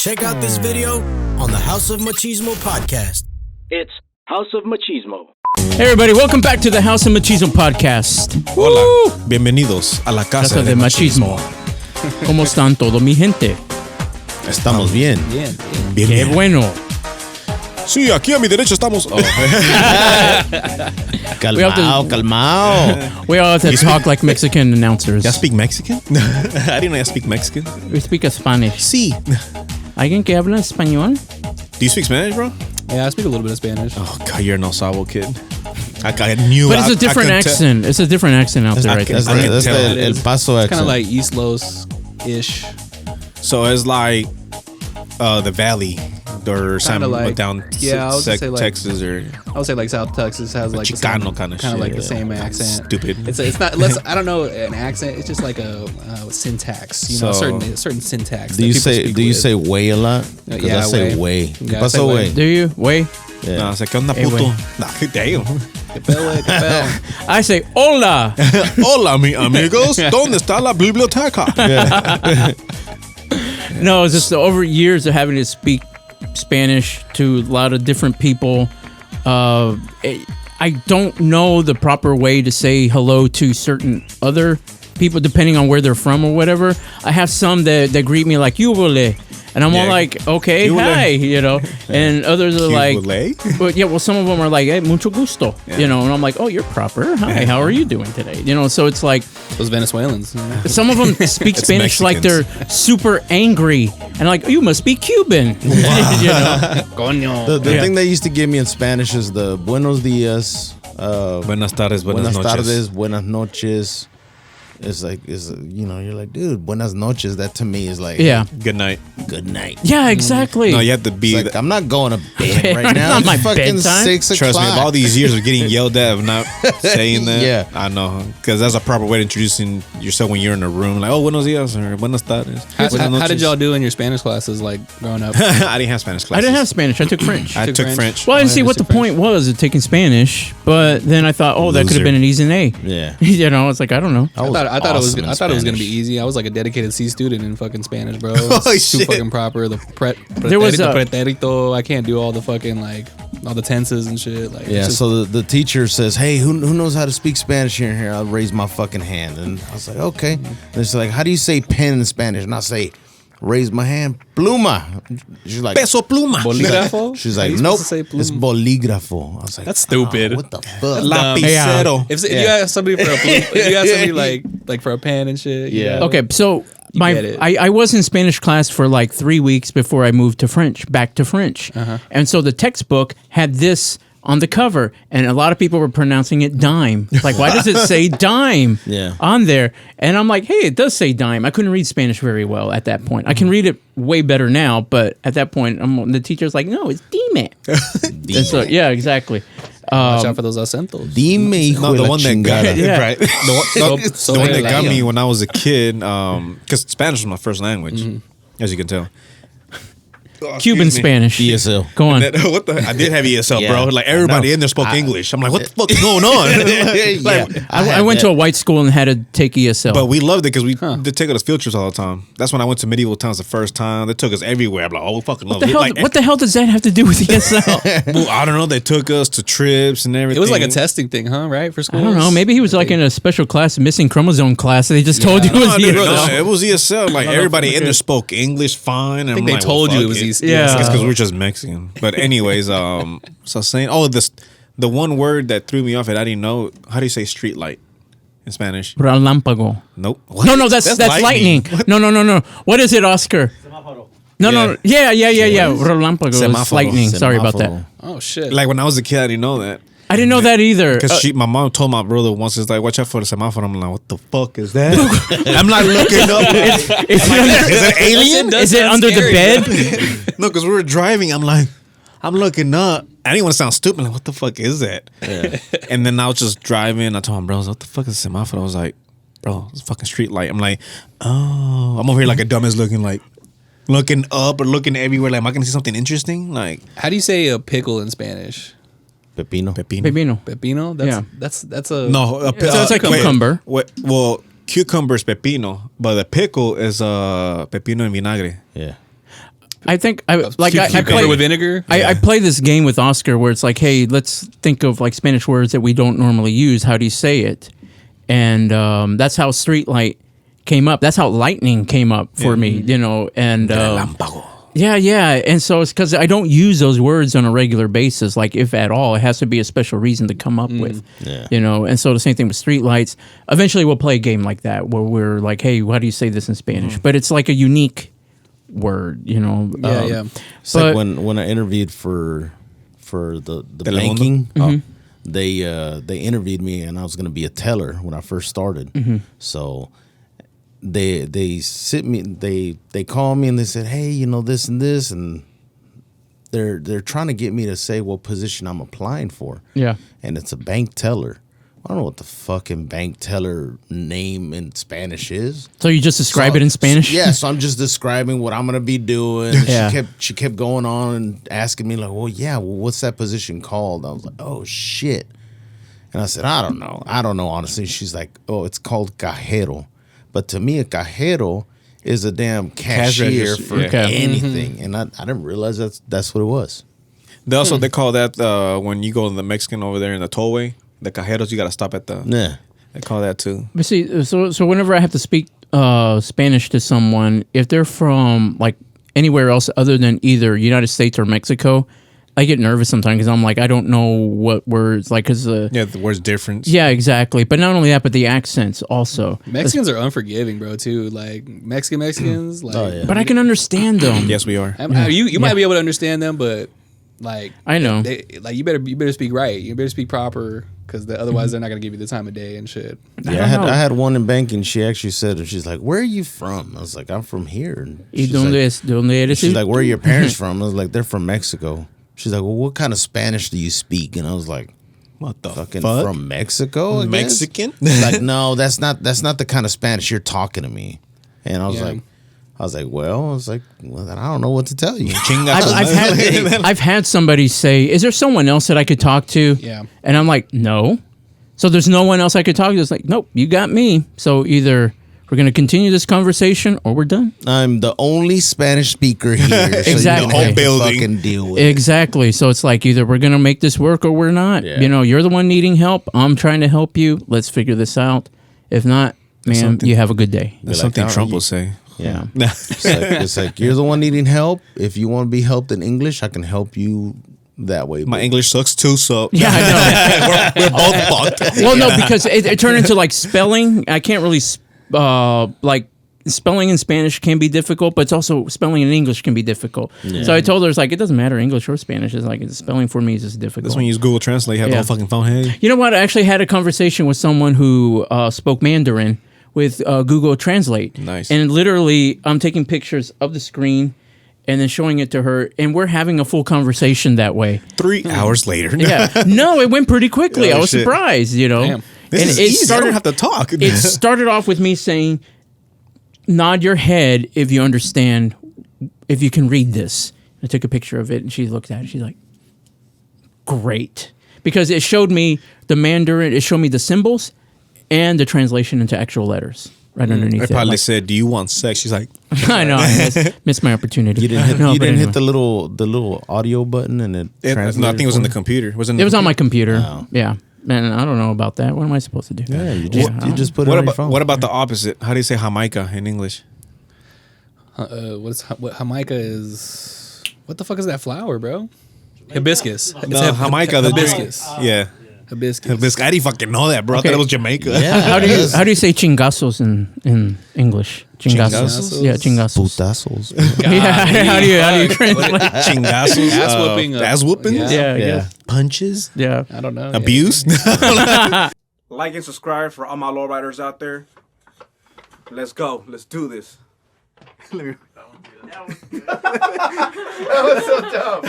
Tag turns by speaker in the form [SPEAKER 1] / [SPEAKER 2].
[SPEAKER 1] Check out this video on the House of Machismo podcast. It's House of Machismo.
[SPEAKER 2] Hey everybody, welcome back to the House of Machismo podcast.
[SPEAKER 3] Hola, bienvenidos a la Casa
[SPEAKER 2] de Machismo. ¿Cómo están todo mi gente?
[SPEAKER 3] Estamos bien.
[SPEAKER 2] Qué
[SPEAKER 3] bien.
[SPEAKER 2] bueno.
[SPEAKER 3] Sí, aquí a mi derecha estamos. Oh.
[SPEAKER 2] Calmao. We all have to talk like Mexican announcers.
[SPEAKER 3] ¿Ya speak Mexican? I didn't know you speak Mexican.
[SPEAKER 2] We speak Spanish.
[SPEAKER 3] Sí.
[SPEAKER 2] ¿Alguien que habla español?
[SPEAKER 3] Do you speak Spanish, bro?
[SPEAKER 4] Yeah, I speak a little bit of Spanish.
[SPEAKER 3] Oh, God, you're an Osavo kid. I knew
[SPEAKER 2] But it's a different accent. It's a different accent out there, right there.
[SPEAKER 3] That's
[SPEAKER 4] El
[SPEAKER 3] Paso accent.
[SPEAKER 4] Kind of like East Los-ish.
[SPEAKER 3] So it's like the Valley or something
[SPEAKER 4] like,
[SPEAKER 3] down
[SPEAKER 4] yeah, I would say like,
[SPEAKER 3] Texas or
[SPEAKER 4] I would say like South Texas has like
[SPEAKER 3] Chicano kind of shit.
[SPEAKER 4] Like the same accent.
[SPEAKER 3] Stupid.
[SPEAKER 4] It's not less. I don't know an accent. It's just like a syntax. You know, certain syntax.
[SPEAKER 5] Do you say way a lot?
[SPEAKER 4] Yeah,
[SPEAKER 5] I say way.
[SPEAKER 4] Yeah,
[SPEAKER 5] ¿Qué pasó, way?
[SPEAKER 2] Do you? Way?
[SPEAKER 5] Yeah.
[SPEAKER 3] No, ¿qué onda, puto? Damn.
[SPEAKER 2] I say hola.
[SPEAKER 3] Hola, mi amigos. ¿Dónde está la biblioteca?
[SPEAKER 2] No, it's just over years of having to speak Spanish to a lot of different people. I don't know the proper way to say hello to certain other people depending on where they're from or whatever. I have some that greet me like "Yubole," and I'm all like, "Okay, hi," you know. And others are like, "But yeah, well, some of them are like, hey, mucho gusto," you know. And I'm like, "Oh, you're proper. Hi, how are you doing today?" You know. So it's like
[SPEAKER 4] those Venezuelans.
[SPEAKER 2] some of them speak Spanish like they're super angry and like, "You must be Cuban." You know?
[SPEAKER 5] The thing they used to give me in Spanish is the buenos dias,
[SPEAKER 3] buenas tardes, buenas noches,
[SPEAKER 5] buenas noches. It's like, you know, you're like, dude, buenas noches. That to me is like,
[SPEAKER 2] yeah,
[SPEAKER 3] good night.
[SPEAKER 5] Good night.
[SPEAKER 2] Yeah, exactly.
[SPEAKER 3] No, you have to be.
[SPEAKER 5] Like, I'm not going to bed right now.
[SPEAKER 2] Not my
[SPEAKER 5] it's fucking
[SPEAKER 2] bedtime.
[SPEAKER 5] 6 o'clock.
[SPEAKER 3] Trust me, of all these years of getting yelled at of not saying that,
[SPEAKER 5] Yeah.
[SPEAKER 3] I know. Because that's a proper way of introducing yourself when you're in a room. Like, oh, buenos dias or buenas tardes.
[SPEAKER 4] How did y'all do in your Spanish classes, like, growing up?
[SPEAKER 3] I didn't have Spanish classes.
[SPEAKER 2] I didn't have Spanish. I took French.
[SPEAKER 3] I took French.
[SPEAKER 2] Well, I didn't see what the point was of taking Spanish, but then I thought, oh, that could have been an easy A.
[SPEAKER 5] Yeah.
[SPEAKER 2] You know, it's like, I don't know.
[SPEAKER 4] I thought it was gonna be easy. I was like a dedicated C student in fucking Spanish, bro.
[SPEAKER 3] Oh,
[SPEAKER 4] Too
[SPEAKER 3] shit.
[SPEAKER 4] fucking proper. The
[SPEAKER 2] There was a-
[SPEAKER 4] pretérito. I can't do all the fucking like all the tenses and shit. Like
[SPEAKER 5] Yeah, so the teacher says, hey, who knows how to speak Spanish here? I'll raise my fucking hand. And I was like, okay. And it's like, how do you say pen in Spanish? And I say, raise my hand, pluma. She's like,
[SPEAKER 3] Peso pluma.
[SPEAKER 4] Bolígrafo?
[SPEAKER 5] She's
[SPEAKER 4] How
[SPEAKER 5] like,
[SPEAKER 4] you
[SPEAKER 5] nope,
[SPEAKER 4] supposed to say pluma?
[SPEAKER 5] it's bolígrafo. I was like,
[SPEAKER 4] That's stupid.
[SPEAKER 5] oh, what the fuck?
[SPEAKER 3] Lapicero.
[SPEAKER 4] If you ask somebody for a if you ask somebody like for a pen and shit,
[SPEAKER 5] Yeah.
[SPEAKER 2] Okay, so
[SPEAKER 4] get it.
[SPEAKER 2] I was in Spanish class for like 3 weeks before I moved to back to French. And so the textbook had this on the cover, and a lot of people were pronouncing it dime. Like, why does it say dime on there? And I'm like, hey, it does say dime. I couldn't read Spanish very well at that point. I can read it way better now, but at that point, the teacher's like, no, it's dime. And so, yeah, exactly.
[SPEAKER 4] Watch out for those acentos.
[SPEAKER 5] Dime, hijo
[SPEAKER 3] No,
[SPEAKER 5] de
[SPEAKER 3] the
[SPEAKER 5] la
[SPEAKER 3] one that
[SPEAKER 5] chingada.
[SPEAKER 3] got right. The one that got
[SPEAKER 4] Soy
[SPEAKER 3] me when I was a kid, because Spanish was my first language, as you can tell.
[SPEAKER 2] Cuban Spanish.
[SPEAKER 5] ESL.
[SPEAKER 2] Go on.
[SPEAKER 3] What the? I did have ESL,
[SPEAKER 5] Yeah.
[SPEAKER 3] bro. Like everybody in there spoke English. I'm like, what the fuck is going on? Like,
[SPEAKER 2] I went to a white school and had to take ESL.
[SPEAKER 3] but we loved it because they take us field trips all the time. That's when I went to medieval towns the first time. They took us everywhere. I'm like, oh, we fucking love it. Like,
[SPEAKER 2] what the hell does that have to do with ESL?
[SPEAKER 3] well, I don't know. They took us to trips and everything.
[SPEAKER 4] It was like a testing thing, huh? Right for school.
[SPEAKER 2] I don't know. Maybe he was like in a special class, missing chromosome class. They just told you it was
[SPEAKER 3] No,
[SPEAKER 2] ESL.
[SPEAKER 3] it was ESL. Like everybody in there spoke English fine.
[SPEAKER 4] I think they told you it was ESL.
[SPEAKER 2] Yeah.
[SPEAKER 3] It's because we're just Mexican. But anyways, so saying, the one word that threw me off it, I didn't know. How do you say street light in Spanish?
[SPEAKER 2] Relámpago.
[SPEAKER 3] Nope.
[SPEAKER 2] No, that's lightning. No. What is it, Oscar? No. Yeah. Relámpago is
[SPEAKER 5] Semáforo.
[SPEAKER 2] lightning. Sorry about that.
[SPEAKER 4] Oh shit.
[SPEAKER 3] Like when I was a kid, I didn't know that.
[SPEAKER 2] I didn't know that either.
[SPEAKER 3] Because my mom told my brother once, it's like, watch out for the semáforo. I'm like, what the fuck is that? I'm not looking up.
[SPEAKER 2] Is
[SPEAKER 3] Is it alien?
[SPEAKER 2] Is it under the bed?
[SPEAKER 3] No, because we were driving. I'm looking up. I didn't want to sound stupid. Like, what the fuck is that? Yeah. And then I was just driving. I told my bro, what the fuck is a semáforo? I was like, bro, it's a fucking street light. I'm like, oh. I'm over here like a dumbass looking up or looking everywhere. Like, am I going to see something interesting? Like,
[SPEAKER 4] How do you say a pickle in Spanish?
[SPEAKER 5] Pepino.
[SPEAKER 2] Pepino.
[SPEAKER 4] Pepino? That's a
[SPEAKER 3] no.
[SPEAKER 2] So it's like cucumber.
[SPEAKER 3] Well, cucumber is pepino, but the pickle is pepino en vinagre.
[SPEAKER 5] Yeah.
[SPEAKER 2] I think I
[SPEAKER 4] Cucumber
[SPEAKER 2] play
[SPEAKER 4] with vinegar.
[SPEAKER 2] I play this game with Oscar where it's like, hey, let's think of like Spanish words that we don't normally use. How do you say it? And that's how streetlight came up. That's how lightning came up for me, you know. And yeah. And so it's because I don't use those words on a regular basis, like if at all. It has to be a special reason to come up with, you know. And so the same thing with streetlights. Eventually, we'll play a game like that where we're like, hey, how do you say this in Spanish? But it's like a unique word, you know.
[SPEAKER 4] Yeah.
[SPEAKER 5] It's like when I interviewed for the banking, they interviewed me and I was going to be a teller when I first started. So they sit me, they call me and they said, hey, you know, this and this, and they're trying to get me to say what position I'm applying for.
[SPEAKER 2] Yeah.
[SPEAKER 5] And it's a bank teller. I don't know what the fucking bank teller name in Spanish is.
[SPEAKER 2] So you just describe it in Spanish?
[SPEAKER 5] Yeah, so I'm just describing what I'm gonna be doing.
[SPEAKER 2] Yeah.
[SPEAKER 5] She kept going on and asking me like, well, what's that position called? I was like, oh shit. And I said, I don't know honestly. She's like, oh, it's called cajero. But to me, a cajero is a damn cashier for anything. And I didn't realize that's what it was.
[SPEAKER 3] They call that when you go to the Mexican over there in the tollway, the cajeros, you got to stop at the.
[SPEAKER 5] Yeah.
[SPEAKER 3] They call that too.
[SPEAKER 2] But see, so whenever I have to speak Spanish to someone, if they're from like anywhere else other than either United States or Mexico, I get nervous sometimes because I'm like, I don't know what words, like, because
[SPEAKER 3] the word's different.
[SPEAKER 2] Yeah, exactly. But not only that, but the accents also.
[SPEAKER 4] Mexicans are unforgiving, bro. Too like Mexicans. Like,
[SPEAKER 2] but I can understand them.
[SPEAKER 3] Yes, we are.
[SPEAKER 4] You might be able to understand them, but like
[SPEAKER 2] I know,
[SPEAKER 4] you better speak right. You better speak proper, because otherwise they're not gonna give you the time of day and shit.
[SPEAKER 5] Yeah, I had one in banking. She actually said, she's like, "Where are you from?" I was like, "I'm from here." And she's like, "Where are your parents from?" I was like, "They're from Mexico." She's like, "Well, what kind of Spanish do you speak?" And I was like,
[SPEAKER 3] "What the fuck?
[SPEAKER 5] From Mexico?
[SPEAKER 3] Mexican?"
[SPEAKER 5] Like, no, that's not the kind of Spanish you're talking to me. And I was like, well, I don't know what to tell you.
[SPEAKER 2] I've had somebody say, "Is there someone else that I could talk to?"
[SPEAKER 4] Yeah.
[SPEAKER 2] And I'm like, "No." So there's no one else I could talk to. It's like, "Nope, you got me." So either we're going to continue this conversation or we're done.
[SPEAKER 5] I'm the only Spanish speaker here.
[SPEAKER 2] Exactly.
[SPEAKER 5] So you don't have to fucking deal with
[SPEAKER 2] exactly. So it's like either we're going to make this work or we're not. Yeah. You know, you're the one needing help. I'm trying to help you. Let's figure this out. If not, man, you have a good day.
[SPEAKER 3] That's something Trump will say.
[SPEAKER 2] Yeah.
[SPEAKER 5] It's like you're the one needing help. If you want to be helped in English, I can help you that way.
[SPEAKER 3] My English sucks too, so
[SPEAKER 2] yeah, I
[SPEAKER 3] know. we're both fucked.
[SPEAKER 2] Well, no, because it turned into like spelling. I can't really like spelling in Spanish can be difficult, but it's also spelling in English can be difficult. Yeah. So I told her, it's like, it doesn't matter English or Spanish. It's like the spelling for me is just difficult.
[SPEAKER 3] That's when you use Google Translate. You have the whole fucking phone. Hey,
[SPEAKER 2] you know what? I actually had a conversation with someone who spoke Mandarin with Google Translate.
[SPEAKER 3] Nice.
[SPEAKER 2] And literally, I'm taking pictures of the screen and then showing it to her, and we're having a full conversation that way.
[SPEAKER 3] 3 hours later.
[SPEAKER 2] Yeah. No, it went pretty quickly. I was surprised, you know.
[SPEAKER 4] Damn.
[SPEAKER 3] This is easy. I don't have to talk.
[SPEAKER 2] It started off with me saying, nod your head if you understand, if you can read this. I took a picture of it, and she looked at it. She's like, great. Because it showed me the Mandarin, it showed me the symbols and the translation into actual letters right underneath it.
[SPEAKER 3] I probably said, do you want sex? She's like,
[SPEAKER 2] I know, I missed my opportunity.
[SPEAKER 5] You didn't hit the little audio button and it translated?
[SPEAKER 3] No, I think it was in the computer. It was
[SPEAKER 2] on my computer. Oh. Yeah. Man, I don't know about that. What am I supposed to do?
[SPEAKER 5] Yeah, you just put it on your phone.
[SPEAKER 3] What about the opposite? How do you say Jamaica in English?
[SPEAKER 4] What Jamaica is? What the fuck is that flower, bro? Hibiscus.
[SPEAKER 3] No, Jamaica.
[SPEAKER 4] Hibiscus.
[SPEAKER 3] Yeah.
[SPEAKER 4] Hibiscus.
[SPEAKER 3] I didn't fucking know that, bro. Okay. I thought it was Jamaica.
[SPEAKER 2] Yeah. How do you say chingazos in English?
[SPEAKER 3] Chingazos?
[SPEAKER 2] Yeah, chingazos.
[SPEAKER 5] Putazos.
[SPEAKER 2] Yeah. How do you translate?
[SPEAKER 3] Chingazos.
[SPEAKER 4] Ass whooping.
[SPEAKER 3] Ass whooping?
[SPEAKER 2] Yeah.
[SPEAKER 3] Punches?
[SPEAKER 2] Yeah.
[SPEAKER 4] I don't know.
[SPEAKER 3] Abuse?
[SPEAKER 6] Like and subscribe for all my lowriders out there. Let's go. Let's do this. That was so dumb.